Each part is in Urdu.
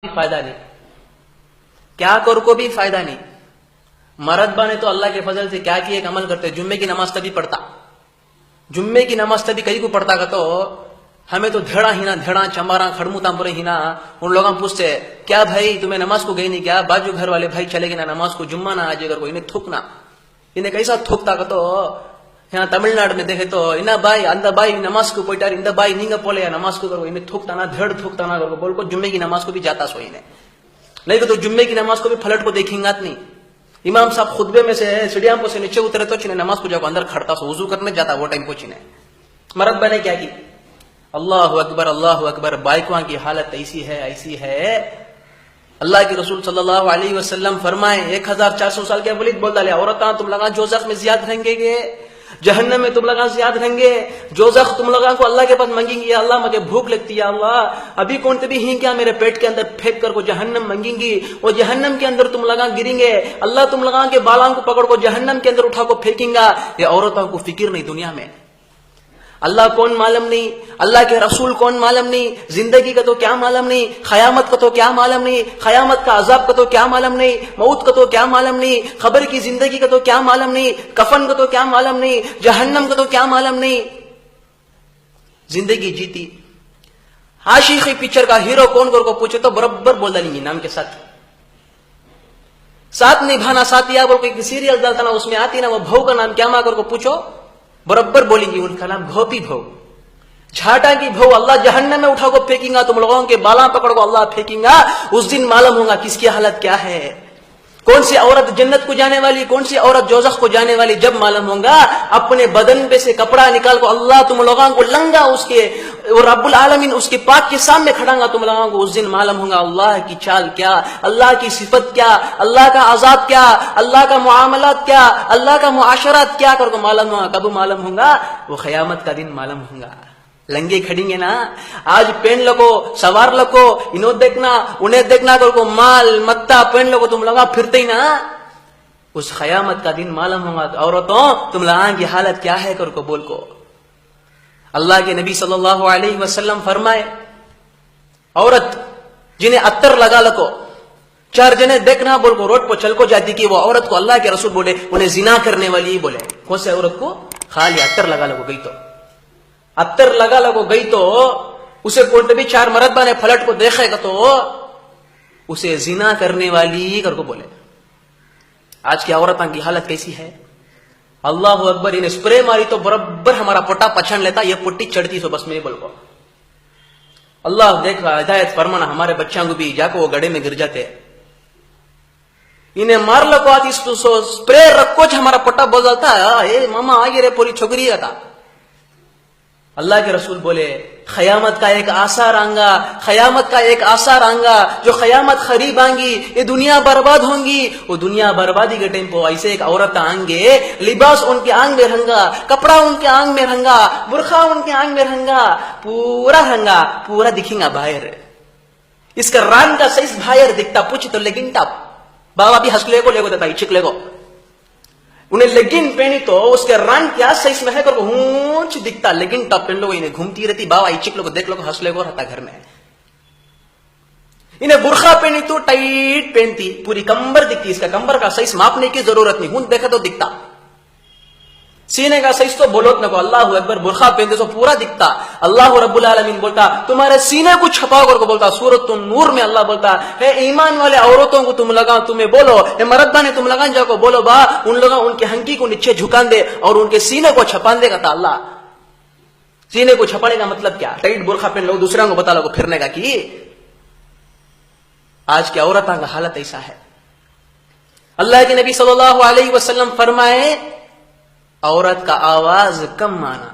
فائدہ نہیں, کیا کرو کو بھی فائدہ نہیں. مرد بانے تو اللہ کے فضل سے کیا کی ایک عمل کرتے, جمعے کی نماز تبھی پڑھتا, جمعے کی نماز تبھی کئی کو پڑھتا کا تو ہمیں تو دھڑا ہی نا دھڑا چمارا کھڑمو تامپورے ہی نا. ان لوگوں پوچھتے کیا بھائی تمہیں نماز کو گئی نہیں کیا, باجو گھر والے بھائی چلے گئے نا نماز کو, جمعہ نہ آج اگر کو انہیں تھوکنا, انہیں کیسا تھوکتا کا تو یہاں تمل ناڈ میں دیکھے تو انہ بائی اندہ بائی نماز کو پوٹار اندہ بائی نہیں پولے نماز کو کرو, انہیں تھوکتا نا دھڑ تھوکتا نا کرو بول کو جمعے کی نماز کو بھی جاتا سو انہیں نہیں تو جمعے کی نماز کو بھی پھلٹ کو دیکھیں گا نہیں. امام صاحب خطبے میں سے سیڑھیاں پہ سے نیچے اترے تو چنے نماز کو جب اندر کھڑتا سو وضو کرنے جاتا وہ ٹائم پہنچنے. مرد بنے کیا کی, اللہ اکبر اللہ اکبر, بائکواں کی حالت ایسی ہے. اللہ کے رسول صلی اللہ علیہ وسلم فرمائے 1400 سال کے ولید بول ڈالے عورتاں تم لگا دوزخ میں زیاد رہیں گے, جہنم میں تم لگا زیاد رہیں گے, دوزخ تم لگا کو اللہ کے پاس مانگیں گی اللہ مجھے بھوک لگتی ہے, اللہ ابھی کون بھی ہی کیا میرے پیٹ کے اندر پھینک کر کو جہنم مانگیں گی, وہ جہنم کے اندر تم لگا گریں گے, اللہ تم لگا کے بالاں کو پکڑ کو جہنم کے اندر اٹھا کو پھینکیں گا. یہ عورتوں کو فکر نہیں دنیا میں, اللہ کون معلوم نہیں, اللہ کے رسول کون معلوم نہیں, زندگی کا تو کیا معلوم نہیں, قیامت کا تو کیا معلوم نہیں, قیامت کا عذاب کا تو کیا معلوم نہیں, موت کا تو کیا معلوم نہیں, خبر کی زندگی کا تو کیا معلوم نہیں, کفن کا تو کیا معلوم نہیں, جہنم کا تو کیا معلوم نہیں. زندگی جیتی عاشقی پکچر کا ہیرو کون کو پوچھے تو برابر بول دیں گے نام کے ساتھ نبھانا ساتھیا بول کے سیریل ڈالتا نا اس میں آتی نا وہ بھو کا نام کیا ماں کو پوچھو برابر بولیں گی ان کا نام گھوپی بھو, جھاٹا کی بھو. اللہ جہنم میں اٹھا کو پھینکیں گا, تم لوگوں کے بالاں پکڑ کو اللہ پھینکیں گا. اس دن معلوم ہوگا کس کی حالت کیا ہے, کون سی عورت جنت کو جانے والی, کون سی عورت دوزخ کو جانے والی. جب معلوم ہوگا اپنے بدن پہ سے کپڑا نکال کو اللہ تم لوگوں کو لنگا اس کے رب العالمین اس کے پاک کے سامنے کھڑا گا تم لوگوں کو. اس دن معلوم ہوگا اللہ کی چال کیا, اللہ کی صفت کیا, اللہ کا عذاب کیا, اللہ کا معاملات کیا, اللہ کا معاشرات کیا کر کو معلوم ہوگا. کب معلوم ہوگا وہ قیامت کا دن معلوم ہوگا. لنگے کھڑیں گے نا, آج پہن لگو سوار لگو, انہوں دیکھنا انہیں دیکھنا کر کو مال متا پہن لگو تم لوگا پھرتے ہی نا. اس قیامت کا دن معلوم ہوگا عورتوں تم لوگوں کی حالت کیا ہے کر کو بول کو. اللہ کے نبی صلی اللہ علیہ وسلم فرمائے عورت جنہیں عطر لگا لگو چار جنے دیکھنا بول کو روڈ پر چل کو جاتی کی, وہ عورت کو اللہ کے رسول بولے انہیں زنا کرنے والی ہی بولے. کون سے عورت کو خالی عطر لگا لگو گئی تو عطر لگا لگو گئی تو اسے کوئی بھی چار مرد بانے پلٹ کو دیکھے گا تو اسے زنا کرنے والی کر کو بولے. آج کی عورتوں کی حالت کیسی ہے, اللہ اکبر. انہیں اسپرے ماری تو برابر ہمارا پٹا پچھان لیتا, یہ پٹی چڑھتی سو بس میں بول کو. اللہ دیکھ رہا ہدایت فرمانا ہمارے بچوں کو بھی جا کو وہ گڑے میں گر جاتے, انہیں مار لگو آتی سو اسپرے رکھو ہمارا پٹا بول جاتا ہے ماما آگے رے پوری چھوکری آتا. اللہ کے رسول بولے قیامت کا ایک آثار آنگا, قیامت کا ایک آثار آنگا, جو قیامت قریب آنگی یہ دنیا برباد ہوں گی. وہ دنیا بربادی کے ٹائم پہ ایسے ایک عورت آنگے, لباس ان کے آنگ میں رنگا, کپڑا ان کے آنگ میں رنگا, برخا ان کے آنگ میں رنگا, پورا رنگا پورا دکھیں گا باہر. اس کا ران کا سائز باہر دکھتا, پوچھ تو لیکن ٹاپ بابا بھی ہنس لے کو لے کو دیتا چک لے کو. انہیں لیگن پہنی تو اس کے ران کیا سائز میں ہے کر ہونچ دکھتا, لیگن ٹاپ پہن لوگ انہیں گھومتی رہتی بابا چک لوگ دیکھ لوگ ہنس لے کو رہتا گھر میں. انہیں برخا پہنی تو ٹائٹ پہنتی, پوری کمبر دکھتی, اس کا کمبر کا سائز ماپنے کی ضرورت نہیں, ہون دیکھا تو دکھتا. سینے کا سائز تو بولو نہ کو, اللہ اکبر برخا پہنتے تو پورا دکھتا. اللہ رب العالمین بولتا تمہارے سینے کو چھپاؤ کر کو بولتا. سورۃ النور میں اللہ بولتا ہے ایمان والے عورتوں کو تم لگا تمہیں بولو, اے مردہ نے تم لگا جا کو بولو با ان لوگوں ان کے ہنکی کو نیچے جھکان دے اور ان کے سینے کو چھپان دے گا. تا اللہ سینے کو چھپانے کا مطلب کیا, ٹائٹ برخا پہن لو دوسروں کو بتا لو پھرنے کا کی. آج کی عورتوں کا حالت ایسا ہے. اللہ کے نبی صلی اللہ علیہ وسلم فرمائے عورت کا آواز کم آنا,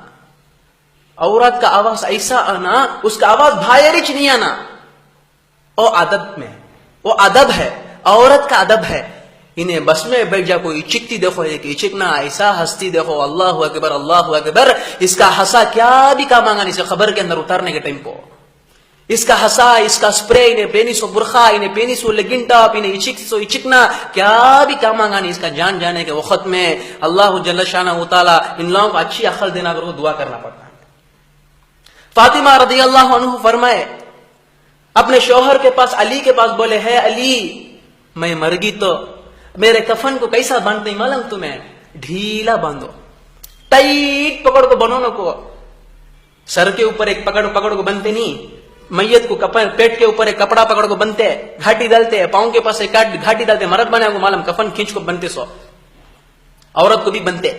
عورت کا آواز ایسا آنا اس کا آواز بھائرچ نہیں آنا. او ادب میں وہ ادب ہے, عورت کا ادب ہے. انہیں بس میں بیٹھ جا کوئی چکتی دیکھو ایک چکنا ایسا ہستی دیکھو, اللہ اکبر اللہ اکبر. اس کا ہنسا کیا بھی کام آنگا نہیں سے خبر کے اندر اتارنے کے ٹائم کو. اس کا ہسا اس کا اسپرے انہیں پینی سو برخا انہیں پینی سو لیگن ٹاپ انہیں چکنا کیا بھی کام آنگا نہیں. اس کا جان جانے کے وقت میں اللہ جل شانہ تعالی ان لوگوں کو اچھی عقل دینا کر دعا کرنا پڑتا ہے. فاطمہ رضی اللہ عنہ فرمائے اپنے شوہر کے پاس علی کے پاس بولے ہے علی میں مر گئی تو میرے کفن کو کیسا باندھتے ہیں معلوم تمہیں؟ ڈھیلا باندھو، ٹائٹ پکڑ کو بنو کو، سر کے اوپر ایک پکڑ کو بنتے نہیں، میت کو پیٹ کے اوپر ایک کپڑا پکڑ کو بنتے، گھاٹی ڈالتے، پاؤں کے پاس ایک گھاٹی ڈالتے، مرد بنے کو معلوم کفن کھینچ کو بنتے، سو عورت کو بھی بنتے،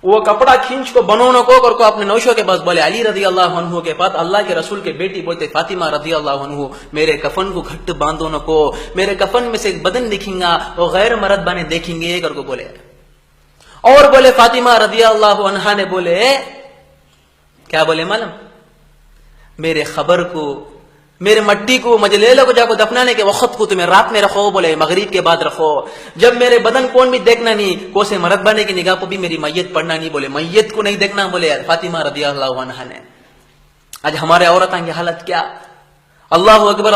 وہ کپڑا کھینچ کو بنونا کو اپنے نوشوں کے پاس بولے علی رضی اللہ عنہ کے پاس اللہ کے رسول کے بیٹی بولتے فاطمہ رضی اللہ عنہ میرے کفن کو گھٹ باندھو نہ کو، میرے کفن میں سے ایک بدن دکھیں گا وہ غیر مرد بنے دیکھیں گے کر کو بولے. اور بولے فاطمہ رضی اللہ عنہا نے بولے کیا بولے معلوم؟ میرے خبر کو، میرے مٹی کو مجھے لے لو جا کو دفنانے کے وقت کو تمہیں رات میں رکھو، بولے مغرب کے بعد رکھو، جب میرے بدن کون بھی دیکھنا نہیں، کو سے مرد بنے کی نگاہ کو بھی میری میت پڑھنا نہیں، بولے میت کو نہیں دیکھنا، بولے فاطمہ رضی اللہ عنہا نے. آج ہمارے عورتوں کی حالت کیا؟ اللہ اکبر،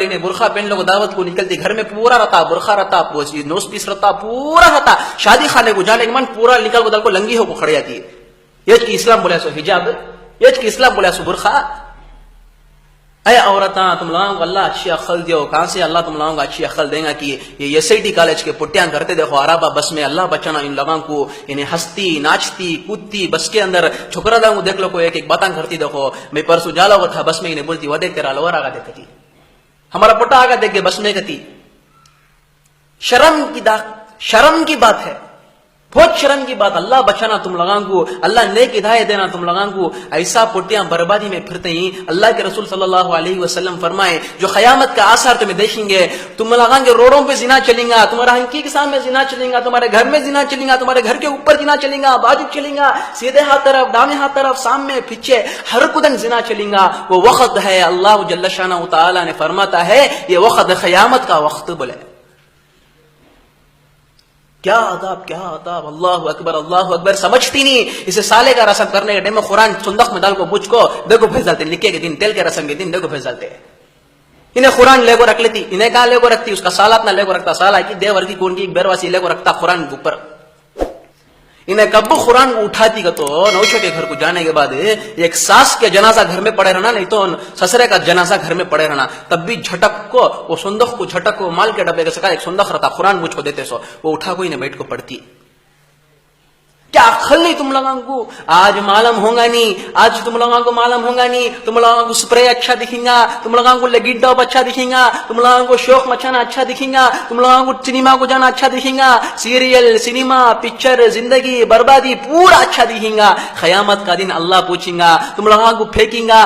انہیں برقع پہن لو دعوت کو نکلتی، گھر میں پورا رہتا، برقع رہتا، نوز پیس رہتا، پورا رہتا، شادی خانے کو جانے کے من پورا نکل کو دل کو لنگی ہو کو کھڑی جاتی ہے. یہ کی اسلام بولے سو حجاب، یہ کی اسلام بولے سو برقع. اے عورتاں تم لوگوں کو اللہ اچھی عقل دیو، کہاں سے اللہ تم لوگوں کو اچھی عقل دے گا کہ یہ ایس آئی ٹی کالج کے پٹیاں کرتے دیکھو عربہ بس میں، اللہ بچانا ان لوگوں کو، انہیں ہنستی ناچتی کودتی بس کے اندر چھکرا دا دیکھ لو کو ایک باتیں کرتی دیکھو. میں پرسوں جالا ہوا تھا بس میں، انہیں بولتی وہ دیکھ تیرا لور آگا دیکھتی، ہمارا پٹا آگا دیکھ کے بس میں کہتی. شرم کی بات ہے، بہت شرم کی بات. اللہ بچانا تم لوگوں کو، اللہ نیک ہدایت دینا تم لوگوں کو. ایسا پٹیاں بربادی میں پھرتے ہیں. اللہ کے رسول صلی اللہ علیہ وسلم فرمائے جو قیامت کا آثار تمہیں دیکھیں گے، تم لوگوں کے روڈوں پہ زنا چلیں گا، تمہارا ہنکی کے سامنے زنا چلیں گا، تمہارے گھر میں زنا چلیں گا، تمہارے گھر کے اوپر زنا چلیں گا، بازو چلیں گا، سیدھے ہاتھ طرف دامے ہاتھ طرف سامنے پیچھے ہر قدم زنا چلیں گا. وہ وقت ہے اللہ جل شانہ تعالی نے فرماتا ہے یہ وقت قیامت کا وقت. بولے کیا عذاب. اللہ اکبر سمجھتی نہیں. اسے سالے کا رسم کرنے کے ٹائم میں قرآن صندوق میں ڈال کو بوجھ کو دیکھو بھیج ڈالتے، نکے کے دن تیل کے رسم کے دن دیکھو بھیج ڈالتے. انہیں قرآن لے کو رکھ لیتی، انہیں کہاں لے کو رکھتی، اس کا سال اپنا لے کو رکھتا، سال کی دیور کی کون کی بیرواسی لے کو رکھتا قرآن کے اوپر. انہیں کب قرآن کو اٹھاتی کا تو نوشوں کے گھر کو جانے کے بعد ایک ساس کے جنازہ گھر میں پڑے رہنا، نہیں تو سسرے کا جنازہ گھر میں پڑے رہنا، تب بھی جھٹک کو وہ صندوق کو جھٹک کو مال کے ڈبے کے سکا ایک صندوق رہتا، قرآن مجھ کو دیتے سو وہ اٹھا کو انہیں بیٹھ کو پڑھتی. کیا عقل نہیں تم لوگوں کو؟ آج معلوم ہوگا نہیں، آج تم لوگوں کو معلوم ہوگا نہیں. تم لوگوں کو سپرے اچھا دکھیں گا، تم لوگوں کو لگیٹ ڈاپ اچھا دکھیں گا، تم لوگوں کو شوق مچانا اچھا دکھیں گا، تم لوگوں کو سنیما کو جانا اچھا دکھیں گا، سیریل سنیما پکچر زندگی بربادی پورا اچھا دکھیں گا. قیامت کا دن اللہ پوچھیں گا، تم لوگوں کو پھینکیں گا.